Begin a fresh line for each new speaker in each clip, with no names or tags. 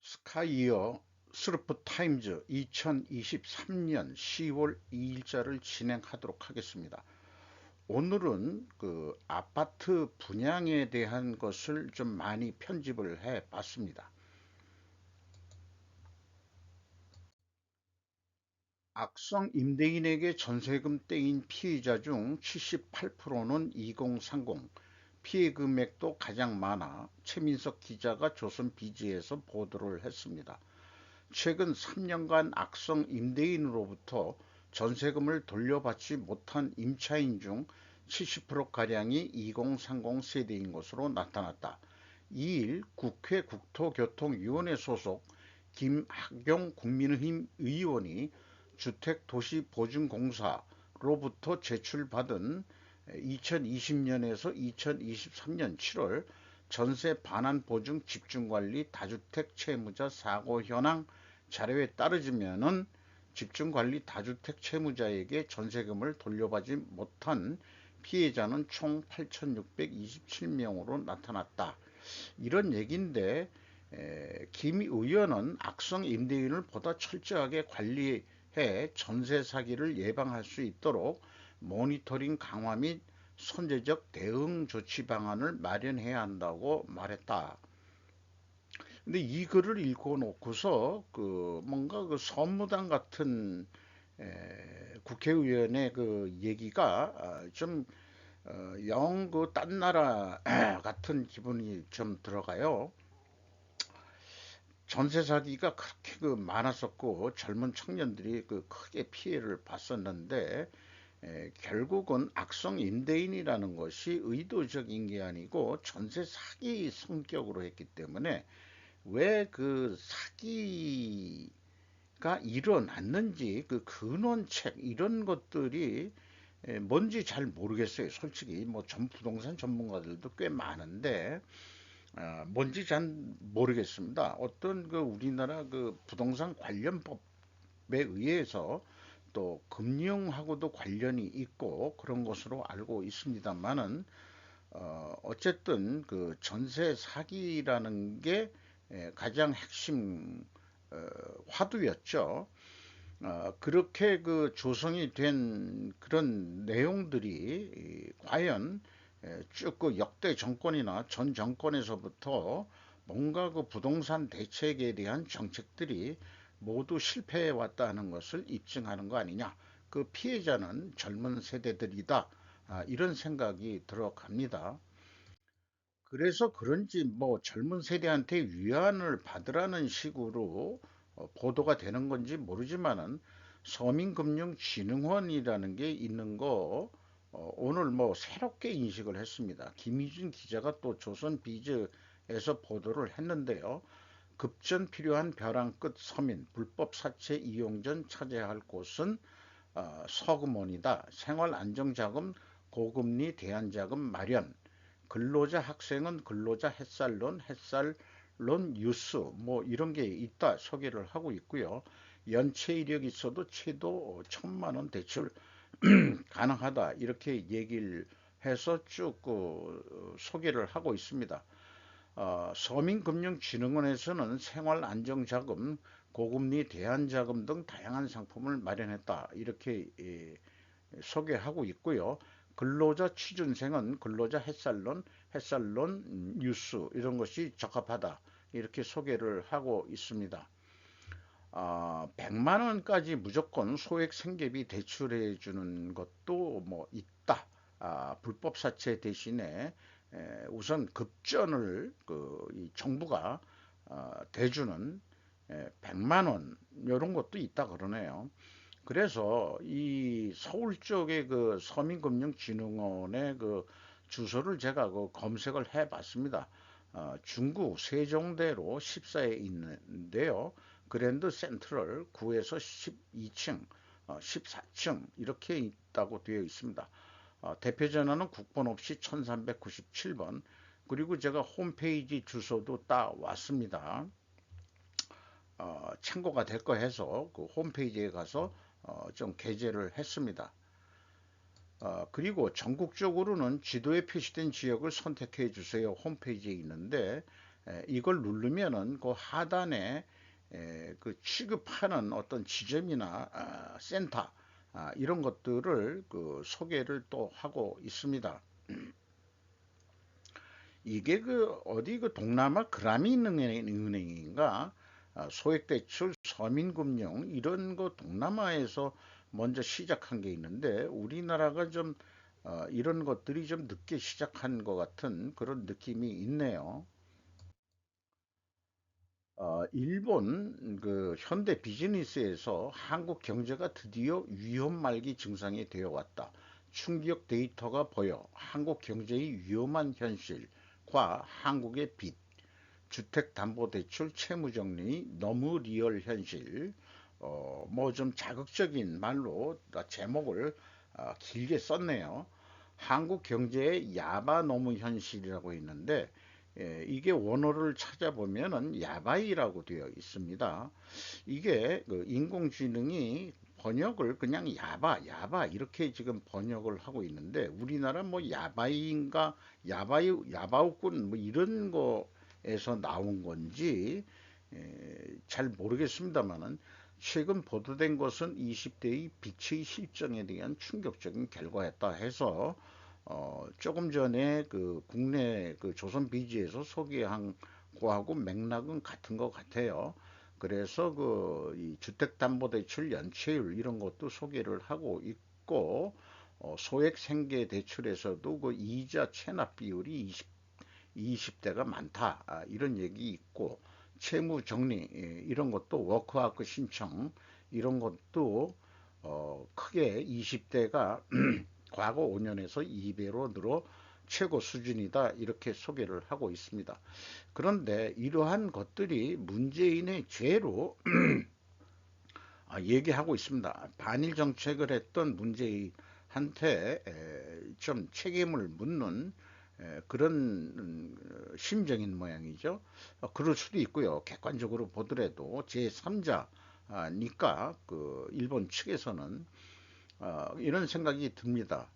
스카이어 스루프 타임즈 2023년 10월 2일자를 진행하도록 하겠습니다. 오늘은 그 아파트 분양에 대한 것을 좀 많이 편집을 해 봤습니다. 악성 임대인에게 전세금 떼인 피의자 중 78%는 2030, 피해 금액도 가장 많아 최민석 기자가 조선 비지에서 보도를 했습니다. 최근 3년간 악성 임대인으로부터 전세금을 돌려받지 못한 임차인 중 70%가량이 2030 세대인 것으로 나타났다. 2일 국회 국토교통위원회 소속 김학용 국민의힘 의원이 주택도시보증공사로부터 제출받은 2020년에서 2023년 7월 전세 반환 보증 집중관리 다주택 채무자 사고 현황 자료에 따르자면은 집중관리 다주택 채무자에게 전세금을 돌려받지 못한 피해자는 총 8,627명으로 나타났다. 이런 얘기인데 김 의원은 악성 임대인을 보다 철저하게 관리해 전세 사기를 예방할 수 있도록 모니터링 강화 및 선제적 대응 조치 방안을 마련해야 한다고 말했다. 근데 이 글을 읽고 놓고서 그 뭔가 그 선무당 같은 국회의원의 그 얘기가 좀 영 그 딴 나라 같은 기분이 좀 들어가요. 전세 사기가 그렇게 그 많았었고 젊은 청년들이 그 크게 피해를 봤었는데 결국은 악성 임대인이라는 것이 의도적인 게 아니고 전세 사기 성격으로 했기 때문에 왜 그 사기가 일어났는지 그 근원책 이런 것들이 뭔지 잘 모르겠어요. 솔직히 뭐 부동산 전문가들도 꽤 많은데 뭔지 잘 모르겠습니다. 어떤 그 우리나라 그 부동산 관련법에 의해서 또 금융하고도 관련이 있고 그런 것으로 알고 있습니다만은 어쨌든 그 전세 사기라는 게 가장 핵심 화두였죠. 그렇게 그 조성이 된 그런 내용들이 과연 쭉 그 역대 정권이나 전 정권에서부터 뭔가 그 부동산 대책에 대한 정책들이 모두 실패해 왔다는 것을 입증하는 거 아니냐. 그 피해자는 젊은 세대들이다. 이런 생각이 들어갑니다. 그래서 그런지 뭐 젊은 세대한테 위안을 받으라는 식으로 보도가 되는 건지 모르지만은 서민금융진흥원이라는 게 있는 거 오늘 뭐 새롭게 인식을 했습니다. 김희준 기자가 또 조선비즈에서 보도를 했는데요. 급전 필요한 벼랑 끝 서민 불법 사채 이용 전 찾아야 할 곳은 서금원이다. 생활안정자금 고금리 대안자금 마련 근로자 학생은 근로자 햇살론 뉴스 뭐 이런 게 있다 소개를 하고 있고요. 연체 이력이 있어도 최도 1,000만 원 대출 가능하다 이렇게 얘기를 해서 쭉 소개를 하고 있습니다. 서민금융진흥원에서는 생활안정자금, 고금리 대안자금 등 다양한 상품을 마련했다 이렇게 소개하고 있고요. 근로자 취준생은 근로자 햇살론 뉴스 이런 것이 적합하다 이렇게 소개를 하고 있습니다. 100만 원까지 무조건 소액 생계비 대출해 주는 것도 뭐 있다. 불법 사채 대신에 우선 급전을 이 정부가 대주는 100만 원 이런 것도 있다 그러네요. 그래서 이 서울 쪽의 그 서민금융진흥원의 그 주소를 제가 그 검색을 해 봤습니다. 중구 세종대로 14에 있는데요. 그랜드 센트럴 9에서 12층, 14층 이렇게 있다고 되어 있습니다. 대표 전화는 국번 없이 1397번. 그리고 제가 홈페이지 주소도 따왔습니다. 참고가 될 거 해서 그 홈페이지에 가서 좀 게재를 했습니다. 그리고 전국적으로는 지도에 표시된 지역을 선택해 주세요. 홈페이지에 있는데 이걸 누르면은 그 하단에 그 취급하는 어떤 지점이나 센터 이런 것들을 그 소개를 또 하고 있습니다. 이게 그 어디 그 동남아 그라민은행인가 소액대출 서민금융 이런 거 동남아에서 먼저 시작한 게 있는데 우리나라가 좀 이런 것들이 좀 늦게 시작한 것 같은 그런 느낌이 있네요. 일본 그 현대 비즈니스에서 한국 경제가 드디어 위험 말기 증상이 되어 왔다. 충격 데이터가 보여 한국 경제의 위험한 현실과 한국의 빚, 주택담보대출 채무정리 너무 리얼 현실, 뭐 좀 자극적인 말로 제목을 길게 썼네요. 한국 경제의 야바 노무 현실이라고 있는데 이게 원어를 찾아보면은 야바이라고 되어 있습니다. 이게 그 인공지능이 번역을 그냥 야바 이렇게 지금 번역을 하고 있는데 우리나라 뭐 야바이인가 야바우꾼 뭐 이런 거에서 나온 건지 잘 모르겠습니다만은 최근 보도된 것은 20대의 빛의 실정에 대한 충격적인 결과였다 해서 조금 전에 그 국내 그 조선 비지에서 소개한 거하고 맥락은 같은 것 같아요. 그래서 그이 주택담보대출 연체율 이런 것도 소개를 하고 있고 소액 생계 대출에서도 그 이자 체납 비율이 20대가 많다 이런 얘기 있고 채무 정리 이런 것도 워크아웃 신청 이런 것도 크게 20대가 과거 5년에서 2배로 늘어 최고 수준이다 이렇게 소개를 하고 있습니다. 그런데 이러한 것들이 문재인의 죄로 얘기하고 있습니다. 반일 정책을 했던 문재인한테 좀 책임을 묻는 그런 심정인 모양이죠. 그럴 수도 있고요. 객관적으로 보더라도 제3자니까 그 일본 측에서는 이런 생각이 듭니다.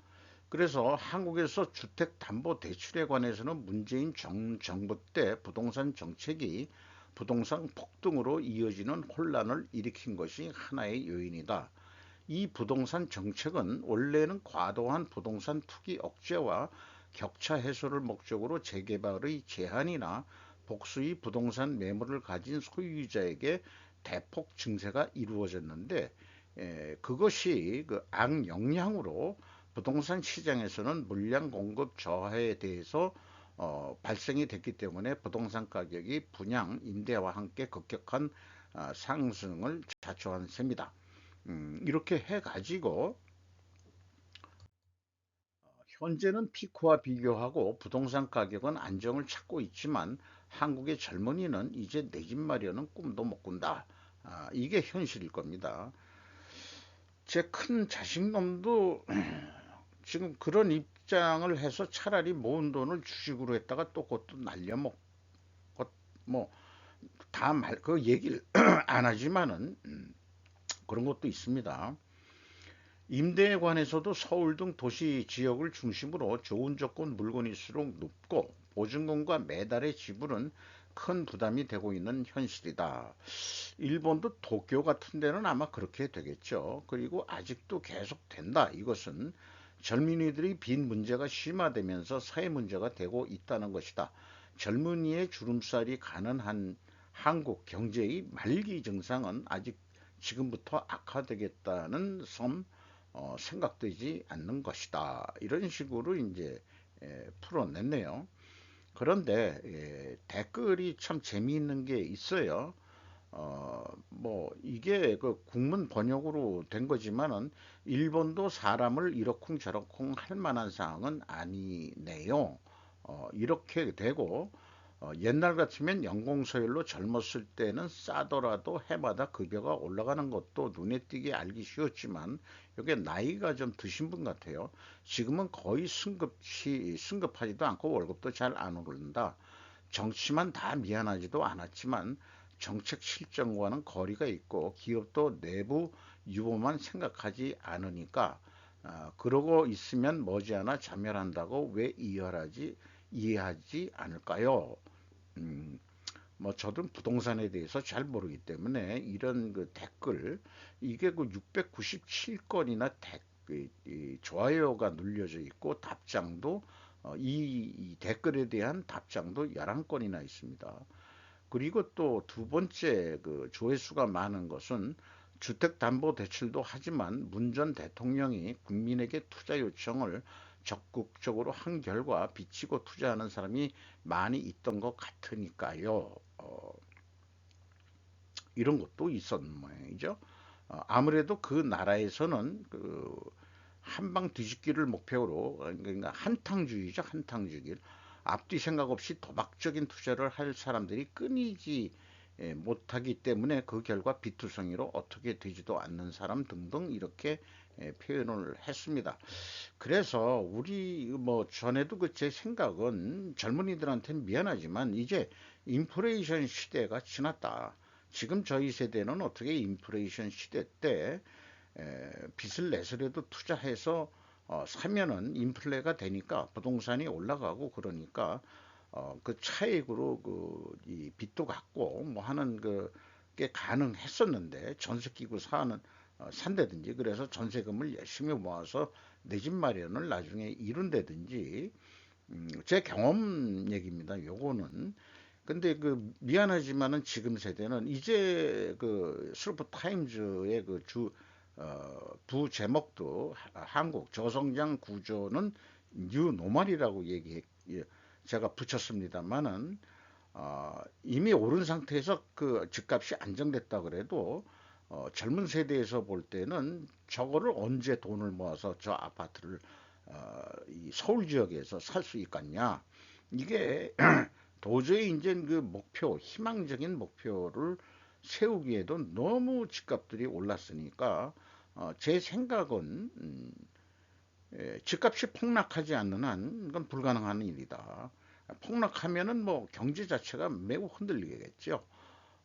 그래서 한국에서 주택담보대출에 관해서는 문재인 정부 때 부동산 정책이 부동산 폭등으로 이어지는 혼란을 일으킨 것이 하나의 요인이다. 이 부동산 정책은 원래는 과도한 부동산 투기 억제와 격차 해소를 목적으로 재개발의 제한이나 복수의 부동산 매물을 가진 소유자에게 대폭 증세가 이루어졌는데 그것이 그 악영향으로 부동산 시장에서는 물량 공급 저하에 대해서 발생이 됐기 때문에 부동산 가격이 분양, 임대와 함께 급격한 상승을 자초한 셈이다. 이렇게 해가지고 현재는 피크와 비교하고 부동산 가격은 안정을 찾고 있지만 한국의 젊은이는 이제 내 집 마련은 꿈도 못 꾼다. 이게 현실일 겁니다. 제 큰 자식놈도 지금 그런 입장을 해서 차라리 모은 돈을 주식으로 했다가 또 그것도 날려먹고 뭐다 그 얘기를 안 하지만은 그런 것도 있습니다. 임대에 관해서도 서울 등 도시 지역을 중심으로 좋은 조건 물건일수록 높고 보증금과 매달의 지불은 큰 부담이 되고 있는 현실이다. 일본도 도쿄 같은 데는 아마 그렇게 되겠죠. 그리고 아직도 계속 된다. 이것은 젊은이들의 빈 문제가 심화되면서 사회 문제가 되고 있다는 것이다. 젊은이의 주름살이 가능한 한국 경제의 말기 증상은 아직 지금부터 악화되겠다는 섬 생각되지 않는 것이다. 이런 식으로 이제 풀어냈네요. 그런데 댓글이 참 재미있는 게 있어요. 뭐 이게 그 국문 번역으로 된 거지만은 일본도 사람을 이러쿵저러쿵 할 만한 상황은 아니네요. 이렇게 되고 옛날 같으면 연공서열로 젊었을 때는 싸더라도 해마다 급여가 올라가는 것도 눈에 띄게 알기 쉬웠지만 이게 나이가 좀 드신 분 같아요. 지금은 거의 승급하지도 않고 월급도 잘 안 오른다. 정치만 다 미안하지도 않았지만 정책 실정과는 거리가 있고 기업도 내부 유보만 생각하지 않으니까 그러고 있으면 머지않아 자멸한다고 왜 이해하지 않을까요? 음, 뭐 저도 부동산에 대해서 잘 모르기 때문에 이런 그 댓글 이게 그 697건이나 이 좋아요가 눌려져 있고 답장도 이 댓글에 대한 답장도 11건이나 있습니다. 그리고 또 두 번째 그 조회수가 많은 것은 주택담보대출도 하지만 문 전 대통령이 국민에게 투자 요청을 적극적으로 한 결과 비치고 투자하는 사람이 많이 있던 것 같으니까요. 이런 것도 있었는 모양이죠. 아무래도 그 나라에서는 그 한방 뒤집기를 목표로 그러니까 한탕주의죠, 한탕주의. 앞뒤 생각 없이 도박적인 투자를 할 사람들이 끊이지 못하기 때문에 그 결과 비투성이로 어떻게 되지도 않는 사람 등등 이렇게 표현을 했습니다. 그래서 우리 뭐 전에도 그 제 생각은 젊은이들한테는 미안하지만 이제 인플레이션 시대가 지났다. 지금 저희 세대는 어떻게 인플레이션 시대 때 빚을 내서라도 투자해서 사면은 인플레가 되니까 부동산이 올라가고 그러니까 그 차익으로 그 이 빚도 갚고 뭐 하는 그게 가능했었는데 전세 끼고 사는 산다든지 그래서 전세금을 열심히 모아서 내 집 마련을 나중에 이룬다든지 제 경험 얘기입니다. 요거는 근데 그 미안하지만은 지금 세대는 이제 그 슬프 타임즈의 그 부 제목도 한국 저성장 구조는 뉴 노멀이라고 얘기해 예, 제가 붙였습니다만은 이미 오른 상태에서 그 집값이 안정됐다 그래도 젊은 세대에서 볼 때는 저거를 언제 돈을 모아서 저 아파트를 이 서울 지역에서 살 수 있겠냐 이게 도저히 이제 그 목표 희망적인 목표를 세우기에도 너무 집값들이 올랐으니까 제 생각은 집값이 폭락하지 않는 한 이건 불가능한 일이다. 폭락하면은 뭐 경제 자체가 매우 흔들리겠죠.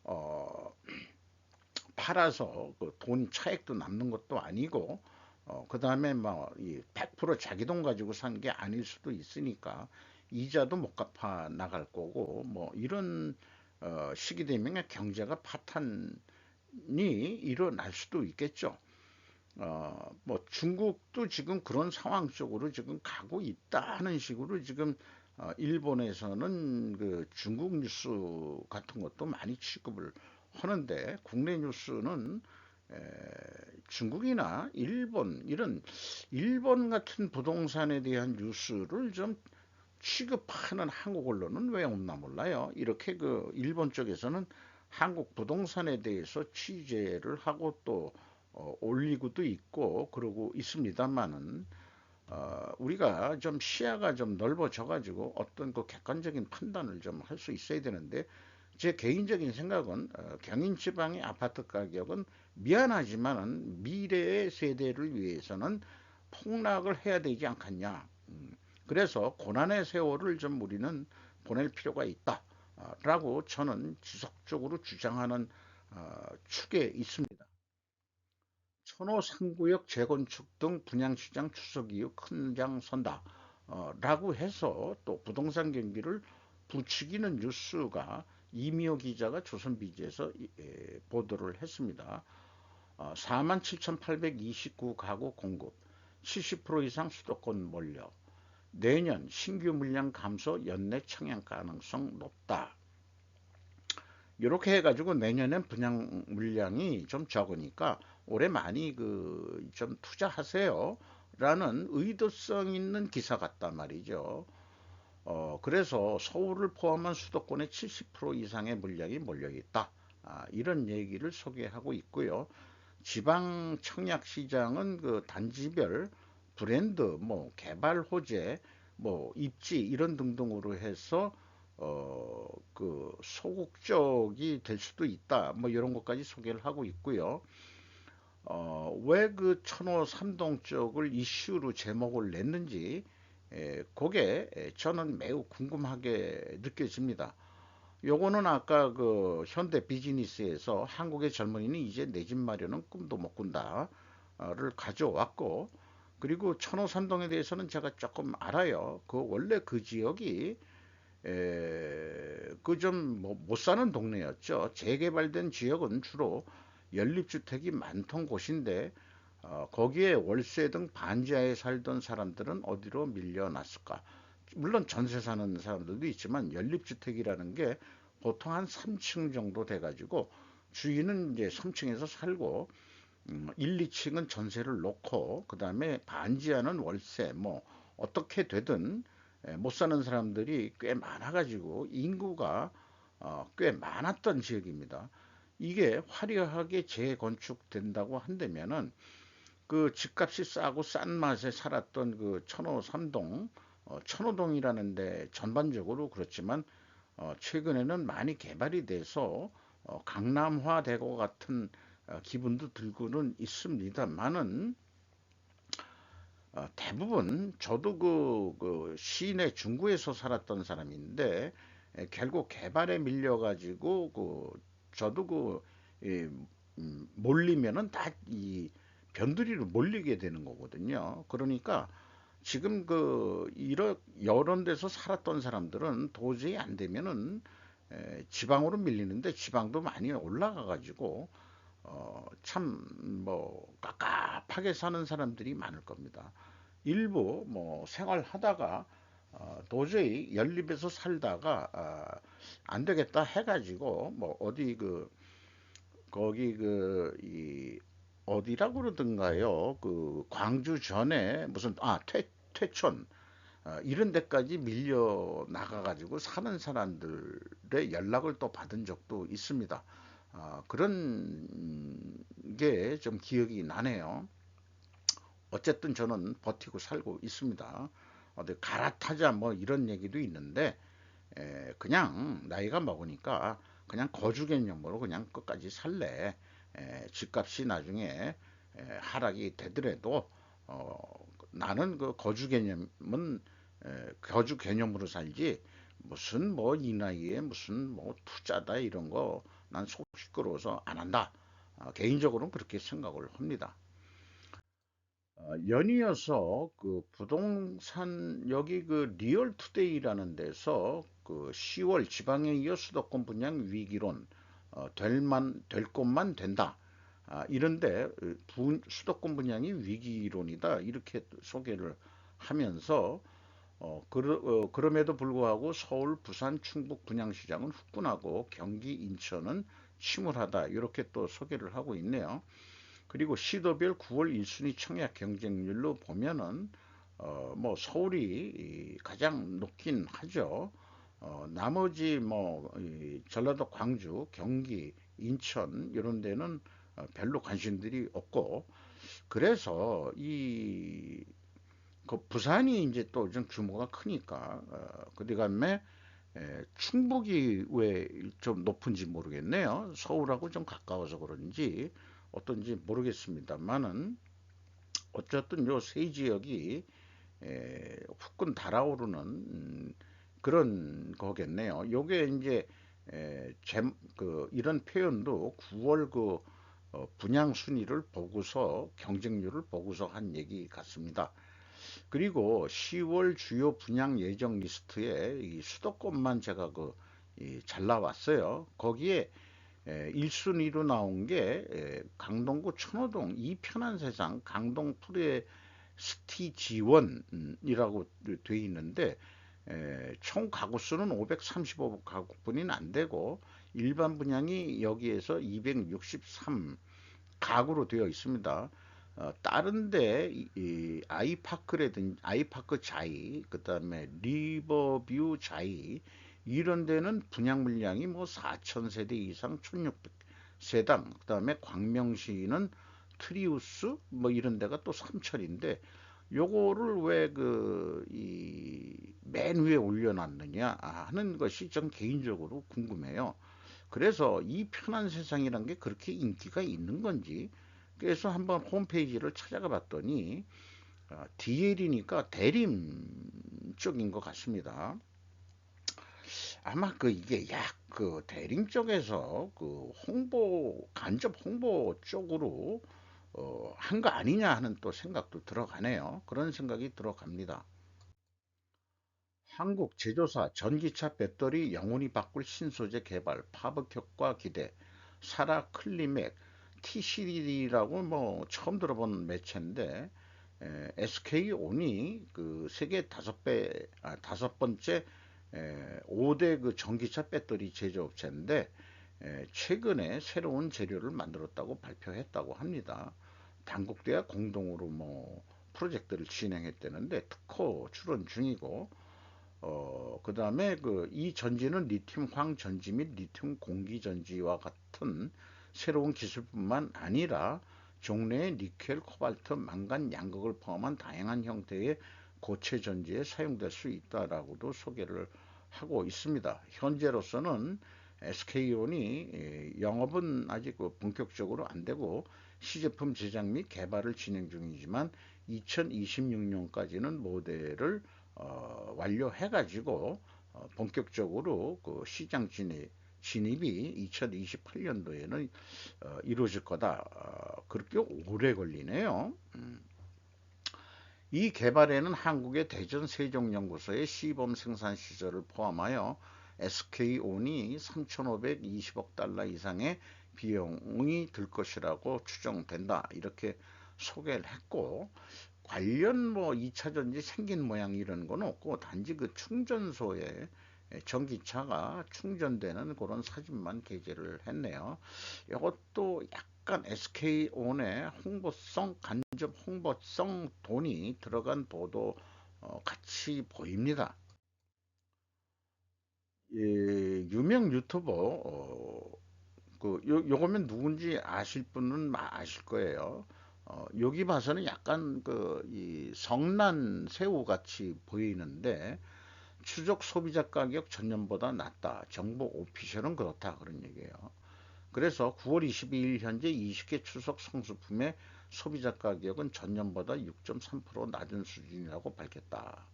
어, 팔아서 그 돈 차익도 남는 것도 아니고 그 다음에 뭐100% 자기 돈 가지고 산 게 아닐 수도 있으니까 이자도 못 갚아 나갈 거고 뭐 이런 시기 되면 경제가 파탄이 일어날 수도 있겠죠. 뭐 중국도 지금 그런 상황 쪽으로 지금 가고 있다는 식으로 지금 일본에서는 그 중국 뉴스 같은 것도 많이 취급을 하는데 국내 뉴스는 에, 중국이나 일본 이런 일본 같은 부동산에 대한 뉴스를 좀 취급하는 한국 언론은 왜 없나 몰라요. 이렇게 그 일본 쪽에서는 한국 부동산에 대해서 취재를 하고 또 올리고도 있고 그러고 있습니다만은 우리가 좀 시야가 좀 넓어져 가지고 어떤 그 객관적인 판단을 좀 할 수 있어야 되는데 제 개인적인 생각은 경인 지방의 아파트 가격은 미안하지만은 미래의 세대를 위해서는 폭락을 해야 되지 않겠냐. 그래서 고난의 세월을 좀 우리는 보낼 필요가 있다라고 저는 지속적으로 주장하는 축에 있습니다. 천호 3구역 재건축 등 분양시장 추석 이후 큰장 선다. 라고 해서 또 부동산 경기를 부추기는 뉴스가 이미호 기자가 조선비즈에서 보도를 했습니다. 47,829 가구 공급, 70% 이상 수도권 몰려, 내년 신규 물량 감소 연내 청약 가능성 높다. 이렇게 해가지고 내년엔 분양 물량이 좀 적으니까 올해 많이 그 좀 투자하세요. 라는 의도성 있는 기사 같단 말이죠. 그래서 서울을 포함한 수도권의 70% 이상의 물량이 몰려 있다. 이런 얘기를 소개하고 있고요. 지방 청약 시장은 그 단지별 브랜드, 뭐 개발 호재, 뭐 입지 이런 등등으로 해서 그 소극적이 될 수도 있다. 뭐 이런 것까지 소개를 하고 있고요. 왜 그 천호 삼동 쪽을 이슈로 제목을 냈는지 그게 저는 매우 궁금하게 느껴집니다. 요거는 아까 그 현대 비즈니스에서 한국의 젊은이는 이제 내 집 마련은 꿈도 못 꾼다를 가져왔고 그리고 천호산동에 대해서는 제가 조금 알아요. 그 원래 그 지역이 그 좀 못 사는 동네였죠. 재개발된 지역은 주로 연립주택이 많던 곳인데 거기에 월세 등 반지하에 살던 사람들은 어디로 밀려났을까? 물론 전세 사는 사람들도 있지만 연립주택이라는 게 보통 한 3층 정도 돼가지고 주인은 이제 3층에서 살고 1, 2층은 전세를 놓고 그다음에 반지하는 월세 뭐 어떻게 되든 못 사는 사람들이 꽤 많아가지고 인구가 꽤 많았던 지역입니다. 이게 화려하게 재건축된다고 한다면은 그 집값이 싸고 싼 맛에 살았던 그 천호 삼동, 천호동이라는 데 전반적으로 그렇지만 최근에는 많이 개발이 돼서 강남화 되고 같은 기분도 들고는 있습니다만은 대부분 저도 그 시내 중구에서 살았던 사람인데 결국 개발에 밀려가지고 저도 이, 몰리면은 다 이 변두리로 몰리게 되는 거거든요. 그러니까 지금 여러 데서 살았던 사람들은 도저히 안 되면은 지방으로 밀리는데 지방도 많이 올라가 가지고 참 뭐 깝깝하게 사는 사람들이 많을 겁니다. 일부 뭐 생활하다가 도저히 연립에서 살다가 안 되겠다 해가지고 뭐 어디 거기 이 어디라고 그러던가요? 그 광주 전에 무슨 퇴촌 이런 데까지 밀려 나가가지고 사는 사람들의 연락을 또 받은 적도 있습니다. 그런 게 좀 기억이 나네요. 어쨌든 저는 버티고 살고 있습니다. 어디 갈아타자 뭐 이런 얘기도 있는데 그냥 나이가 먹으니까 그냥 거주 개념으로 그냥 끝까지 살래. 집값이 나중에 하락이 되더라도 나는 그 거주 개념은 거주 개념으로 살지 무슨 뭐 이 나이에 무슨 뭐 투자다 이런 거 난 속 시끄러워서 안 한다. 개인적으로는 그렇게 생각을 합니다. 연이어서 그 부동산 여기 그 리얼투데이라는 데서 그 10월 지방에 이어 수도권 분양 위기론 될 것만 된다. 이런데 수도권 분양이 위기론이다 이렇게 이렇게 하면서 그럼에도 불구하고 서울, 부산, 충북 분양시장은 후끈하고 경기, 인천은 침울하다 이렇게 또 소개를 하고 있네요. 그리고 시도별 9월 1순위 청약 경쟁률로 보면은 뭐 서울이 가장 높긴 하죠. 나머지 전라도, 광주, 경기, 인천 이런 데는 별로 관심들이 없고 그래서 그 부산이 이제 또 좀 규모가 크니까 그다음에 충북이 왜 좀 높은지 모르겠네요. 서울하고 좀 가까워서 그런지 어떤지 모르겠습니다만은 어쨌든 요 세 지역이 후끈 달아오르는 그런 거겠네요. 요게 이제 이런 표현도 9월 분양 순위를 보고서 경쟁률을 보고서 한 얘기 같습니다. 그리고 10월 주요 분양 예정 리스트에 이 수도권만 제가 잘라왔어요. 거기에 1순위로 나온 게 강동구 천호동 이편한 세상 강동 프레스티 지원이라고 돼 있는데 총 가구 수는 535가구뿐이 안 되고 일반 분양이 여기에서 263 가구로 되어 있습니다. 다른데 아이파크라든지 아이파크 자이, 그다음에 리버뷰 자이 이런 데는 분양 물량이 뭐 4천 세대 이상 1,600세당, 그다음에 광명시는 트리우스 뭐 이런 데가 또 3천인데 요거를 왜 이 맨 위에 올려놨느냐 하는 것이 전 개인적으로 궁금해요. 그래서 이 편한 세상이란 게 그렇게 인기가 있는 건지 그래서 한번 홈페이지를 찾아가 봤더니 DL이니까 대림 쪽인 것 같습니다. 아마 이게 약 대림 쪽에서 간접 홍보 쪽으로 한 거 아니냐 하는 또 생각도 들어가네요. 그런 생각이 들어갑니다. 한국 제조사 전기차 배터리 영원히 바꿀 신소재 개발 파벌 효과 기대. 사라 클리맥 TCD라고 뭐 처음 들어본 매체인데, SK온이 그 세계 다섯 번째 5대 그 전기차 배터리 제조업체인데, 최근에 새로운 재료를 만들었다고 발표했다고 합니다. 당국대와 공동으로 뭐 프로젝트를 진행했다는데 특허 출원 중이고, 그 다음에 그 이 전지는 리튬 황 전지 및 리튬 공기 전지와 같은 새로운 기술뿐만 아니라 종래의 니켈, 코발트, 망간, 양극을 포함한 다양한 형태의 고체 전지에 사용될 수 있다라고도 소개를 하고 있습니다. 현재로서는 SK온이 영업은 아직 본격적으로 안 되고 시제품 제작 및 개발을 진행 중이지만 2026년까지는 모델을 완료해가지고 본격적으로 그 시장 진입이 2028년도에는 이루어질 거다. 그렇게 오래 걸리네요. 이 개발에는 한국의 대전 세종연구소의 시범 생산 시설을 포함하여 SK온이 3,520억 달러 이상의 비용이 들 것이라고 추정된다. 이렇게 소개를 했고, 관련 뭐 2차 전지 생긴 모양 이런 건 없고, 단지 그 충전소에 전기차가 충전되는 그런 사진만 게재를 했네요. 이것도 약간 SK온의 홍보성, 간접 홍보성 돈이 들어간 보도 같이 보입니다. 예, 유명 유튜버 요거면 누군지 아실 분은 아실 거예요. 여기 봐서는 약간 그 이 성난 새우 같이 보이는데 추적 소비자 가격 전년보다 낮다. 정부 오피셜은 그렇다. 그런 얘기예요. 그래서 9월 22일 현재 20개 추석 성수품의 소비자 가격은 전년보다 6.3% 낮은 수준이라고 밝혔다.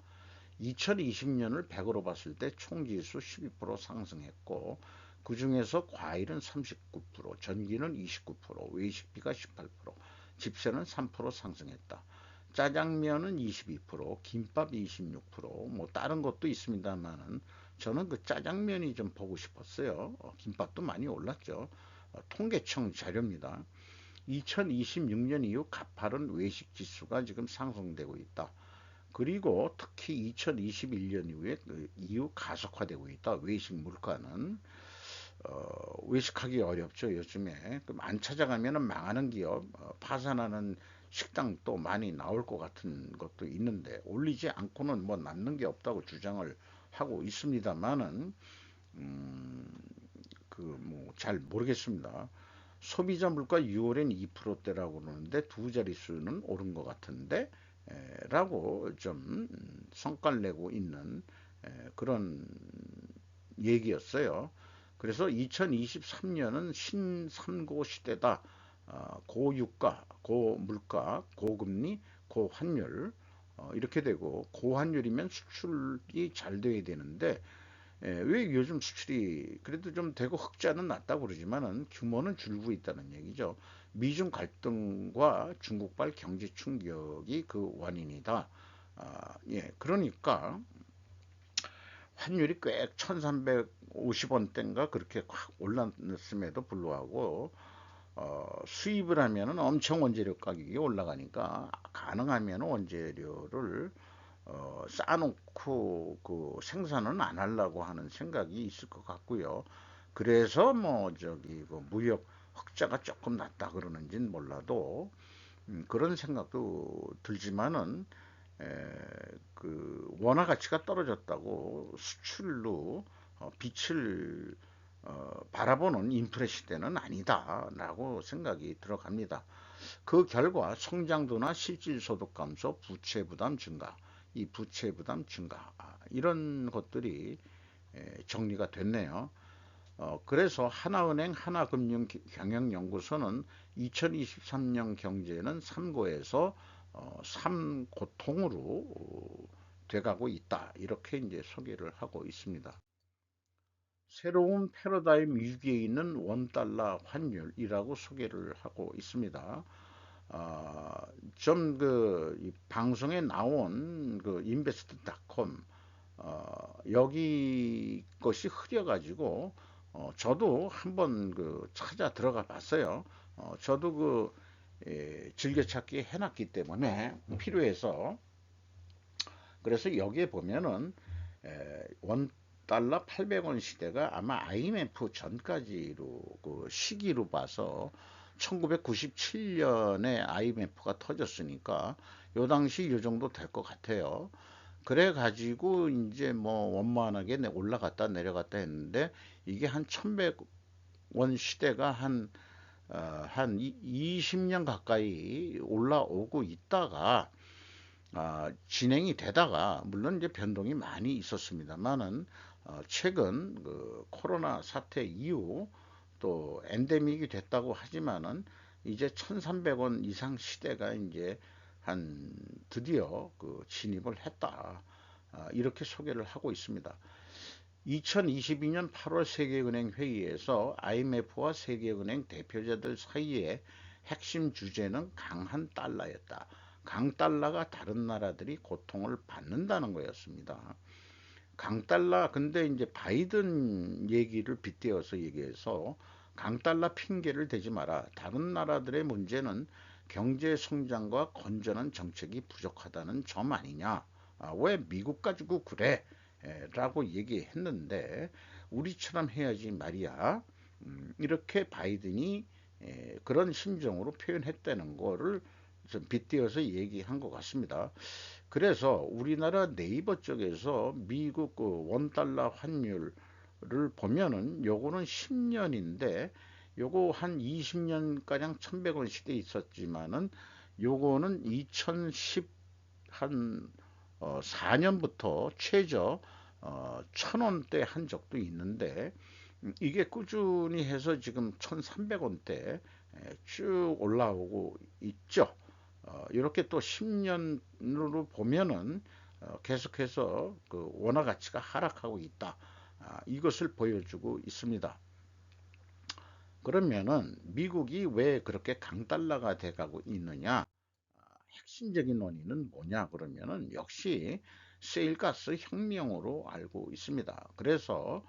2020년을 100으로 봤을 때 총지수 12% 상승했고, 그 중에서 과일은 39%, 전기는 29%, 외식비가 18%, 집세는 3% 상승했다. 짜장면은 22%, 김밥 26%, 뭐 다른 것도 있습니다만은 저는 그 짜장면이 좀 보고 싶었어요. 김밥도 많이 올랐죠. 통계청 자료입니다. 2026년 이후 가파른 외식 지수가 지금 상승되고 있다. 그리고 특히 2021년 이후에 그 이후 가속화되고 있다. 외식 물가는 외식하기 어렵죠. 요즘에 안 찾아가면 망하는 기업, 파산하는 식당도 많이 나올 것 같은 것도 있는데 올리지 않고는 뭐 남는 게 없다고 주장을 하고 있습니다만은 그 뭐 잘 모르겠습니다. 소비자 물가 6월엔 2%대라고 그러는데 두 자릿수는 오른 것 같은데 라고 좀 성과를 내고 있는 그런 얘기였어요. 그래서 2023년은 신삼고 시대다. 고유가, 고물가, 고금리, 고환율 이렇게 되고, 고환율이면 수출이 잘 돼야 되는데 왜 요즘 수출이 그래도 좀 되고 흑자는 낮다고 그러지만은 규모는 줄고 있다는 얘기죠. 미중 갈등과 중국발 경제 충격이 그 원인이다. 예, 그러니까 환율이 꽤 1350원대인가 그렇게 확 올랐음에도 불구하고 수입을 하면은 엄청 원재료 가격이 올라가니까 가능하면 원재료를 쌓아놓고 그 생산은 안 하려고 하는 생각이 있을 것 같고요. 그래서 뭐 저기 그 무역 흑자가 조금 낮다 그러는지는 몰라도 그런 생각도 들지만은 그 원화 가치가 떨어졌다고 수출로 빛을 바라보는 인플레 시대는 아니다라고 생각이 들어갑니다. 그 결과 성장도나 실질 소득 감소, 부채 부담 증가, 이 부채 부담 증가 이런 것들이 정리가 됐네요. 그래서 하나은행 하나금융경영연구소는 2023년 경제는 3고에서 3고통으로 돼가고 있다. 이렇게 이제 소개를 하고 있습니다. 새로운 패러다임 위기에 있는 원달러 환율이라고 소개를 하고 있습니다. 좀그 방송에 나온 그 인베스트닷컴 여기 것이 흐려가지고 저도 한번 그 찾아 들어가 봤어요. 저도 즐겨찾기 해놨기 때문에 필요해서. 그래서 여기에 보면은 원 달러 800원 시대가 아마 IMF 전까지로 그 시기로 봐서 1997년에 IMF가 터졌으니까 요 당시 요 정도 될 것 같아요. 그래 가지고 이제 뭐 원만하게 올라갔다 내려갔다 했는데 이게 한 1100원 시대가 한 20년 가까이 올라오고 있다가 진행이 되다가 물론 이제 변동이 많이 있었습니다만은 최근 그 코로나 사태 이후 또 엔데믹이 됐다고 하지만은 이제 1,300원 이상 시대가 이제 한 드디어 그 진입을 했다. 이렇게 소개를 하고 있습니다. 2022년 8월 세계은행 회의에서 IMF와 세계은행 대표자들 사이에 핵심 주제는 강한 달러였다. 강달러가 다른 나라들이 고통을 받는다는 거였습니다. 강달러, 근데 이제 바이든 얘기를 빗대어서 얘기해서 강달러 핑계를 대지 마라. 다른 나라들의 문제는 경제 성장과 건전한 정책이 부족하다는 점 아니냐. 왜 미국 가지고 그래? 라고 얘기했는데 우리처럼 해야지 말이야. 이렇게 바이든이 그런 심정으로 표현했다는 거를 좀 빗대어서 얘기한 것 같습니다. 그래서 우리나라 네이버 쪽에서 미국 그 원달러 환율을 보면은 요거는 10년인데 요거 한 20년가량 1100원 시대에 있었지만은 요거는 2010 한 4년부터 최저 1000원대 한 적도 있는데 이게 꾸준히 해서 지금 1300원대 쭉 올라오고 있죠. 이렇게 또 10년으로 보면은 계속해서 그 원화 가치가 하락하고 있다. 이것을 보여주고 있습니다. 그러면은 미국이 왜 그렇게 강달러가 돼가고 있느냐? 핵심적인 원인은 뭐냐? 그러면은 역시 세일가스 혁명으로 알고 있습니다. 그래서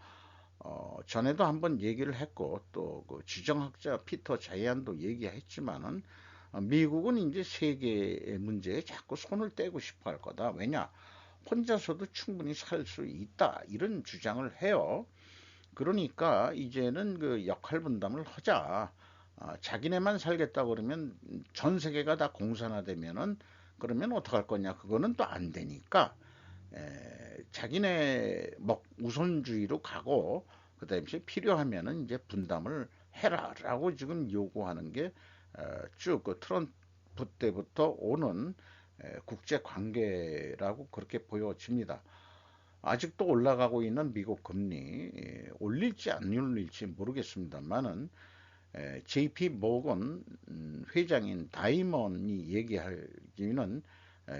전에도 한번 얘기를 했고 또그 지정학자 피터 자이안도 얘기했지만은 미국은 이제 세계의 문제에 자꾸 손을 떼고 싶어 할 거다. 왜냐? 혼자서도 충분히 살 수 있다. 이런 주장을 해요. 그러니까 이제는 그 역할 분담을 하자. 자기네만 살겠다 그러면 전 세계가 다 공산화되면은 그러면 어떡할 거냐? 그거는 또 안 되니까 자기네 우선주의로 가고 그다음에 필요하면은 이제 분담을 해라라고 지금 요구하는 게 쭉 그 트럼프 때부터 오는 국제 관계라고 그렇게 보여집니다. 아직도 올라가고 있는 미국 금리 올릴지 안 올릴지 모르겠습니다만은 JP 모건 회장인 다이먼이 얘기하기는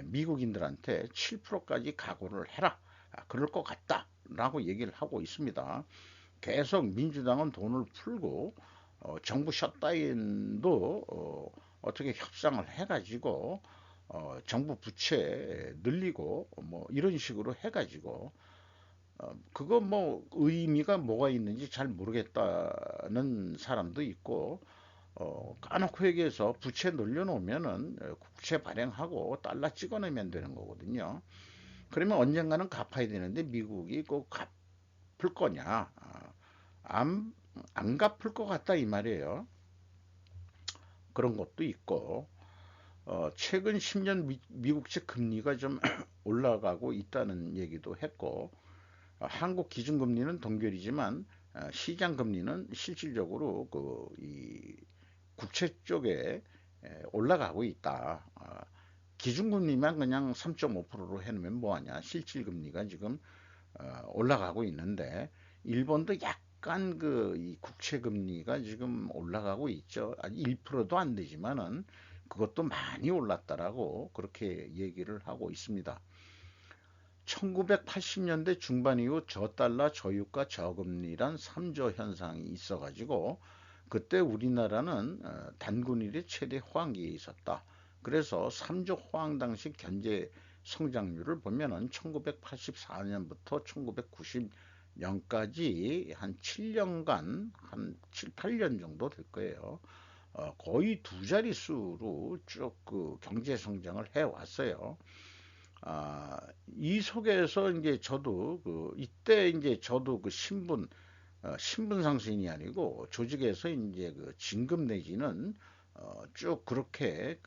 미국인들한테 7%까지 각오를 해라. 그럴 것 같다라고 얘기를 하고 있습니다. 계속 민주당은 돈을 풀고 정부 셧다운도 어떻게 협상을 해가지고 정부 부채 늘리고 뭐 이런 식으로 해가지고 그거 뭐 의미가 뭐가 있는지 잘 모르겠다는 사람도 있고 까놓고 얘기해서 부채 늘려놓으면은 국채 발행하고 달러 찍어내면 되는 거거든요. 그러면 언젠가는 갚아야 되는데 미국이 꼭 갚을 거냐? 안, 안 갚을 것 같다 이 말이에요. 그런 것도 있고 최근 10년 미국채 금리가 좀 올라가고 있다는 얘기도 했고 한국 기준금리는 동결이지만 시장 금리는 실질적으로 이 국채 쪽에 올라가고 있다. 기준금리만 그냥 3.5%로 해놓으면 뭐하냐. 실질금리가 지금 올라가고 있는데 일본도 약간 이 국채금리가 지금 올라가고 있죠. 아직 1%도 안 되지만은 그것도 많이 올랐다라고 그렇게 얘기를 하고 있습니다. 1980년대 중반 이후 저달러 저유가 저금리란 3조 현상이 있어가지고 그때 우리나라는 단군일의 최대 호황기에 있었다. 그래서 3조 호황 당시 성장률을 보면은 1984년부터 1990년까지 한 7년간 한 7, 8년 정도 될 거예요. 거의 두 자릿수로 쭉 그 경제 성장을 해 왔어요. 아, 이 속에서 이제 저도 이때 이제 저도 신분 상승이 아니고 조직에서 이제 진급 내지는 쭉 그렇게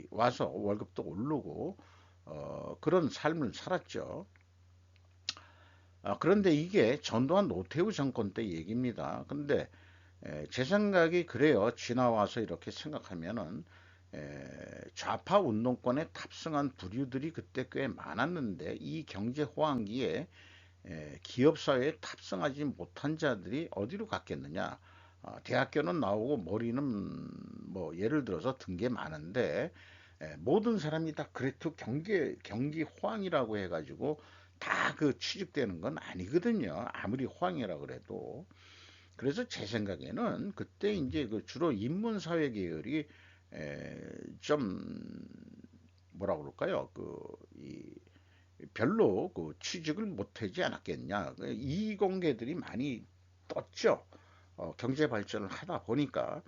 와서 월급도 오르고 그런 삶을 살았죠. 그런데 이게 전두환 노태우 정권 때 얘기입니다. 근데 제 생각이 그래요. 지나와서 이렇게 생각하면은 좌파 운동권에 탑승한 부류들이 그때 꽤 많았는데 이 경제 호황기에 기업 사회에 탑승하지 못한 자들이 어디로 갔겠느냐? 대학교는 나오고 머리는 뭐 예를 들어서 든 게 많은데 모든 사람이 다 그레이트 경기 호황이라고 해가지고 다 취직되는 건 아니거든요. 아무리 호황이라 그래도. 그래서 제 생각에는 그때 이제 주로 인문사회 계열이 좀 뭐라 그럴까요? 별로 취직을 못하지 않았겠냐. 이공계들이 많이 떴죠. 경제 발전을 하다 보니까.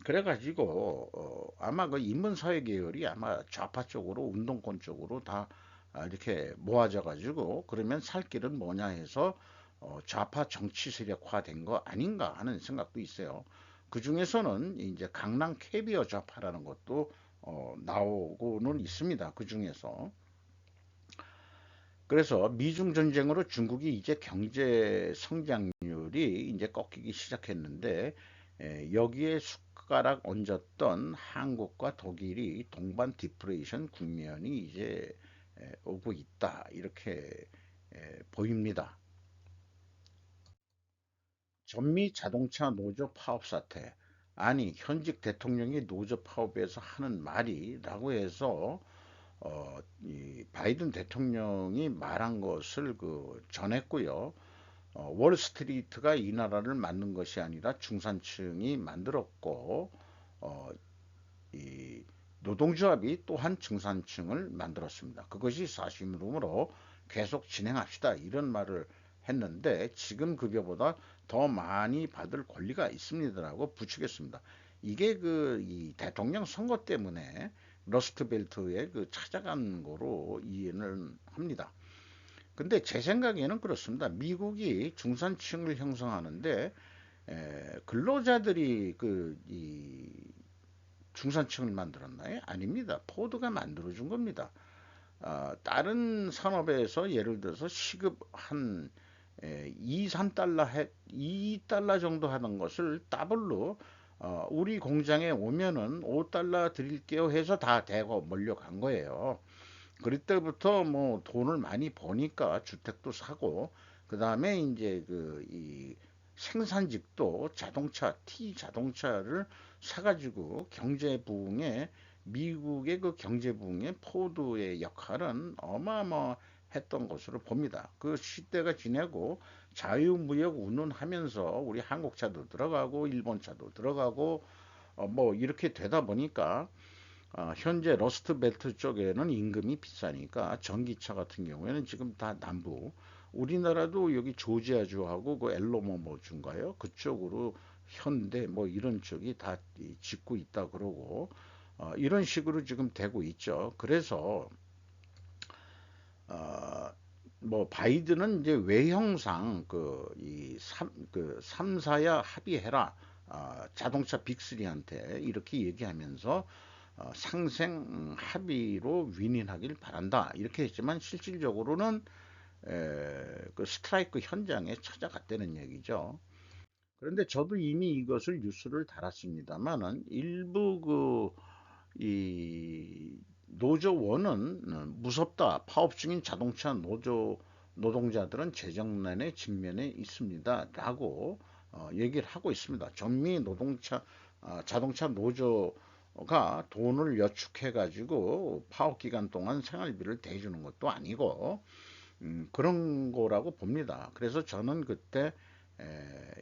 그래가지고 아마 인문사회 계열이 아마 좌파 쪽으로 운동권 쪽으로 다 이렇게 모아져 가지고 그러면 살 길은 뭐냐 해서 좌파 정치 세력화된 거 아닌가 하는 생각도 있어요. 그 중에서는 이제 강남 캐비어 좌파라는 것도 나오고는 있습니다. 그 중에서. 그래서 미중 전쟁으로 중국이 이제 경제 성장률이 이제 꺾이기 시작했는데 여기에 숟가락 얹었던 한국과 독일이 동반 디프레이션 국면이 이제 오고 있다 이렇게 보입니다. 전미 자동차 노조 파업 사태. 아니 현직 대통령이 노조 파업에서 하는 말이라고 해서 이 바이든 대통령이 말한 것을 전했고요. 월스트리트가 이 나라를 만든 것이 아니라 중산층이 만들었고, 어, 이 노동조합이 또한 중산층을 만들었습니다. 그것이 사실이므로 계속 진행합시다. 이런 말을 했는데 지금 급여보다 더 많이 받을 권리가 있습니다라고 부추겼습니다. 이게 이 대통령 선거 때문에 러스트벨트에 찾아간 거로 이해는 합니다. 근데 제 생각에는 그렇습니다. 미국이 중산층을 형성하는데 근로자들이 이 중산층을 만들었나요? 아닙니다. 포드가 만들어준 겁니다. 다른 산업에서 예를 들어서 시급 한 2, 3달러 2달러 정도 하는 것을 더블로 우리 공장에 오면은 5달러 드릴게요 해서 다 대거 몰려간 거예요. 그때부터 뭐 돈을 많이 버니까 주택도 사고 그 다음에 이제 이 생산직도 T 자동차를 사가지고 경제 부흥에 미국의 경제 부흥에 포드의 역할은 어마어마했던 것으로 봅니다. 그 시대가 지내고 자유무역 운운하면서 우리 한국 차도 들어가고 일본 차도 들어가고 뭐 이렇게 되다 보니까 현재 러스트벨트 쪽에는 임금이 비싸니까 전기차 같은 경우에는 지금 다 남부 우리나라도 여기 조지아주하고 엘로모모주인가요? 그쪽으로 현대 뭐 이런 쪽이 다 짓고 있다 그러고 이런 식으로 지금 되고 있죠. 그래서 어, 뭐 바이든은 이제 외형상 삼사야 합의해라 자동차 빅리한테 이렇게 얘기하면서 상생 합의로 윈윈하길 바란다 이렇게 했지만 실질적으로는 스트라이크 현장에 찾아갔다는 얘기죠. 그런데 저도 이미 이것을 뉴스를 달았습니다만은 일부 이 노조원은 무섭다. 파업 중인 자동차 노동자들은 재정난에 직면해 있습니다.라고 얘기를 하고 있습니다. 전미 자동차 노조가 돈을 여축해 가지고 파업 기간 동안 생활비를 대주는 것도 아니고 그런 거라고 봅니다. 그래서 저는 그때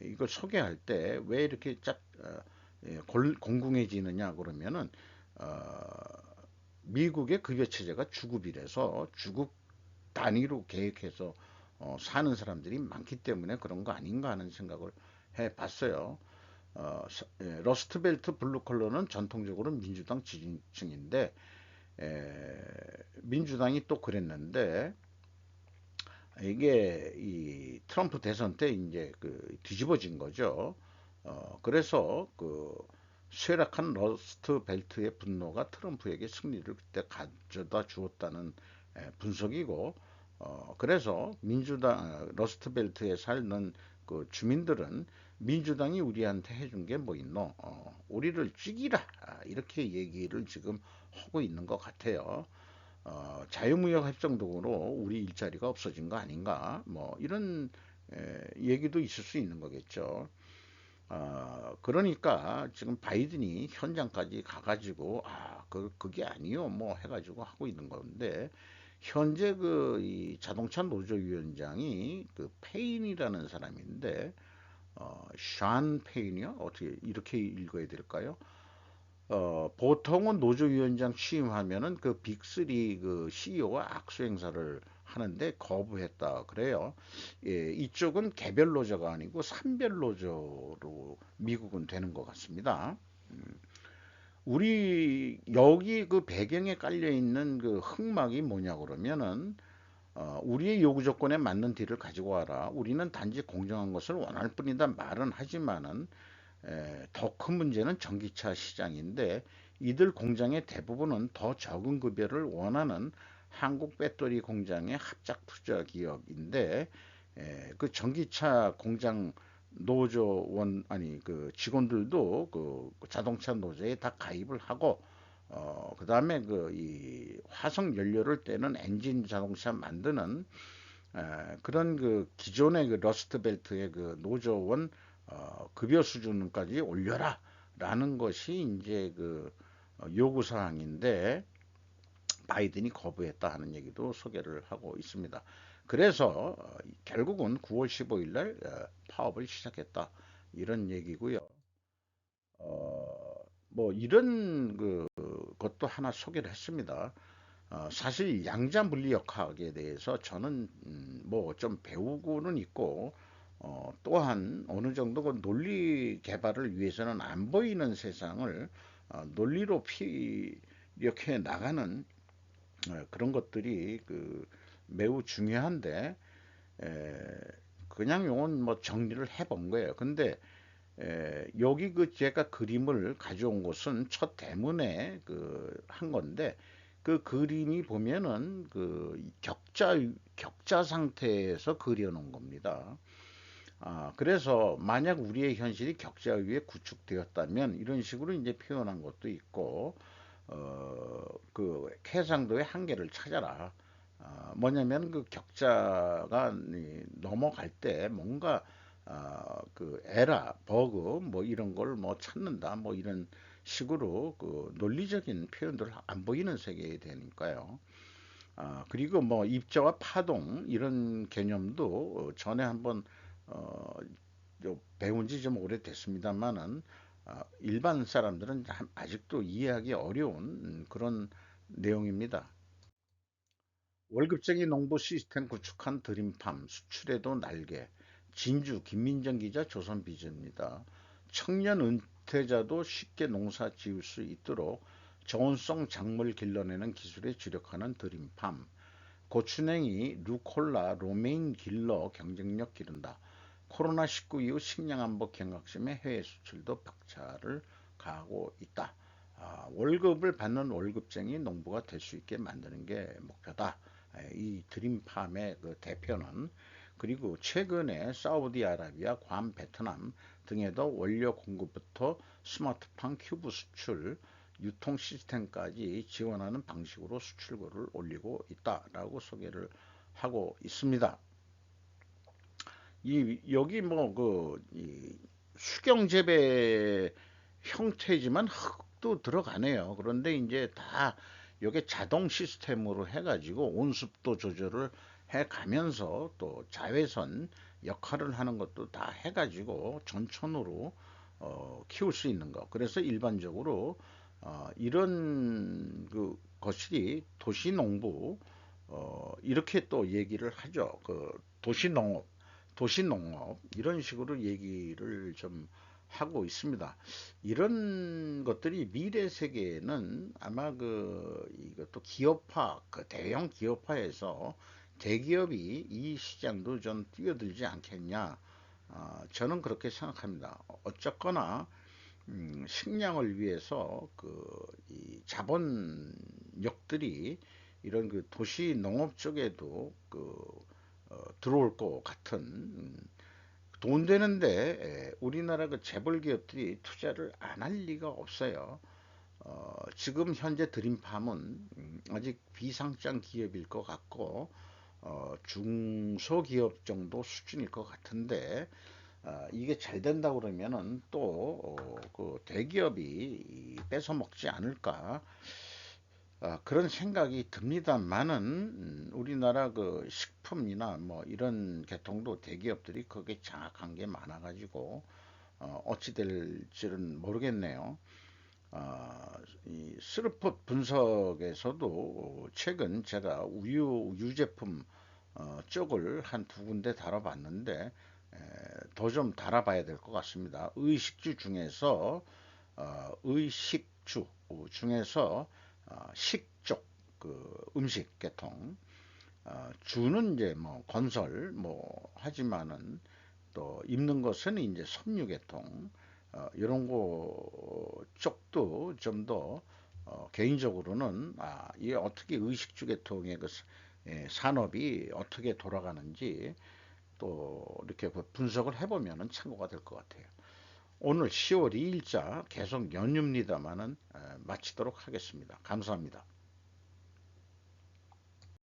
이걸 소개할 때 왜 이렇게 공공해지느냐 그러면은 어, 미국의 급여 체제가 주급이라서 주급 단위로 계획해서 사는 사람들이 많기 때문에 그런 거 아닌가 하는 생각을 해봤어요. 러스트벨트 블루 컬러는 전통적으로 민주당 지지층인데 민주당이 또 그랬는데 이게 이 트럼프 대선 때 이제 그 뒤집어진 거죠. 그래서 그 쇠락한 러스트 벨트의 분노가 트럼프에게 승리를 그때 가져다 주었다는 분석이고, 그래서 민주당 러스트 벨트에 살는 그 주민들은 민주당이 우리한테 해준 게 뭐 있노? 우리를 죽이라 이렇게 얘기를 지금 하고 있는 것 같아요. 자유무역 협정 등으로 우리 일자리가 없어진 거 아닌가? 뭐 이런 얘기도 있을 수 있는 거겠죠. 그러니까 지금 바이든이 현장까지 가가지고 그게 아니요 뭐 해가지고 하고 있는 건데 현재 그 이 자동차 노조위원장이 그 페인이라는 사람인데 샨 페인이요? 어떻게 이렇게 읽어야 될까요? 보통은 노조위원장 취임하면은 그 빅3 그 CEO와 악수 행사를 하는데 거부했다 그래요. 예, 이쪽은 개별 노조가 아니고 산별 노조로 미국은 되는 것 같습니다. 우리 여기 그 배경에 깔려 있는 그 흑막이 뭐냐 그러면은 우리의 요구 조건에 맞는 딜을 가지고 와라. 우리는 단지 공정한 것을 원할 뿐이다 말은 하지만은 더 큰 문제는 전기차 시장인데 이들 공장의 대부분은 더 적은 급여를 원하는 한국 배터리 공장의 합작 투자 기업인데 그 전기차 공장 노조원 아니 그 직원들도 그 자동차 노조에 다 가입을 하고 그다음에 그 이 화석 연료를 떼는 엔진 자동차 만드는 그런 그 기존의 그 러스트 벨트의 그 노조원 급여 수준까지 올려라라는 것이 이제 그 요구 사항인데 바이든이 거부했다 하는 얘기도 소개를 하고 있습니다. 그래서 결국은 9월 15일 날 파업을 시작했다 이런 얘기고요. 뭐 이런 그 것도 하나 소개를 했습니다. 사실 양자 물리역학에 대해서 저는 뭐 좀 배우고는 있고 또한 어느 정도 그 논리 개발을 위해서는 안 보이는 세상을 논리로 피력해 나가는 그런 것들이 그 매우 중요한데 에, 그냥 요건 뭐 정리를 해본 거예요. 근데 여기 그 제가 그림을 가져온 곳은 첫 대문에 그 한 건데 그 그림이 보면은 그 격자 상태에서 그려놓은 겁니다. 그래서 만약 우리의 현실이 격자 위에 구축되었다면 이런 식으로 이제 표현한 것도 있고, 그 해상도의 한계를 찾아라. 뭐냐면 그 격자가 넘어갈 때 뭔가 그 에라, 버그 뭐 이런 걸 뭐 찾는다 뭐 이런 식으로 그 논리적인 표현들 안 보이는 세계에 되니까요. 그리고 뭐 입자와 파동 이런 개념도 전에 한번 어, 배운 지 좀 오래됐습니다만은 일반 사람들은 아직도 이해하기 어려운 그런 내용입니다. 월급쟁이 농부 시스템 구축한 드림팜 수출에도 날개 진주 김민정 기자 조선비즈입니다. 청년 은퇴자도 쉽게 농사 지을 수 있도록 저온성 작물 길러내는 기술에 주력하는 드림팜 고추냉이, 루콜라, 로메인 길러 경쟁력 기른다. 코로나19 이후 식량 안보 경각심에 해외 수출도 박차를 가하고 있다. 월급을 받는 월급쟁이 농부가 될 수 있게 만드는 게 목표다. 이 드림팜의 그 대표는 그리고 최근에 사우디아라비아, 괌, 베트남 등에도 원료 공급부터 스마트팜 큐브 수출, 유통 시스템까지 지원하는 방식으로 수출고를 올리고 있다라고 소개를 하고 있습니다. 여기 뭐 그 수경 재배 형태지만 흙도 들어가네요. 그런데 이제 다 이게 자동 시스템으로 해가지고 온습도 조절을 해가면서 또 자외선 역할을 하는 것도 다 해가지고 전천후로 키울 수 있는 거. 그래서 일반적으로 이런 그 것이 도시농부, 이렇게 또 얘기를 하죠. 그 도시농업 이런 식으로 얘기를 좀 하고 있습니다. 이런 것들이 미래 세계에는 아마 이것도 기업화, 그 대형 기업화에서 대기업이 이 시장도 좀 뛰어들지 않겠냐. 저는 그렇게 생각합니다. 어쨌거나 식량을 위해서 이 자본력들이 이런 그 도시 농업 쪽에도 들어올 것 같은, 돈 되는데 우리나라 그 재벌 기업들이 투자를 안 할 리가 없어요. 지금 현재 드림팜은 아직 비상장 기업일 것 같고, 중소기업 정도 수준일 것 같은데, 이게 잘 된다 그러면은 또 그 대기업이 뺏어 먹지 않을까, 그런 생각이 듭니다만은, 우리나라 그 식품이나 뭐 이런 계통도 대기업들이 거기에 장악한 게 많아가지고 어찌 될지는 모르겠네요. 아, 이 스르폿 분석에서도 최근 제가 우유 유제품 쪽을 한 두 군데 다뤄봤는데, 더 좀 다뤄봐야 될 것 같습니다. 의식주 중에서 식쪽, 그 음식 계통, 주는 이제 뭐 건설 뭐 하지만은 또 입는 것은 이제 섬유 계통, 이런 거 쪽도 좀 더 개인적으로는 이게 어떻게 의식주 계통의 산업이 어떻게 돌아가는지 또 이렇게 분석을 해보면은 참고가 될 것 같아요. 오늘 10월 2일자 계속 연휴입니다만은 마치도록 하겠습니다. 감사합니다.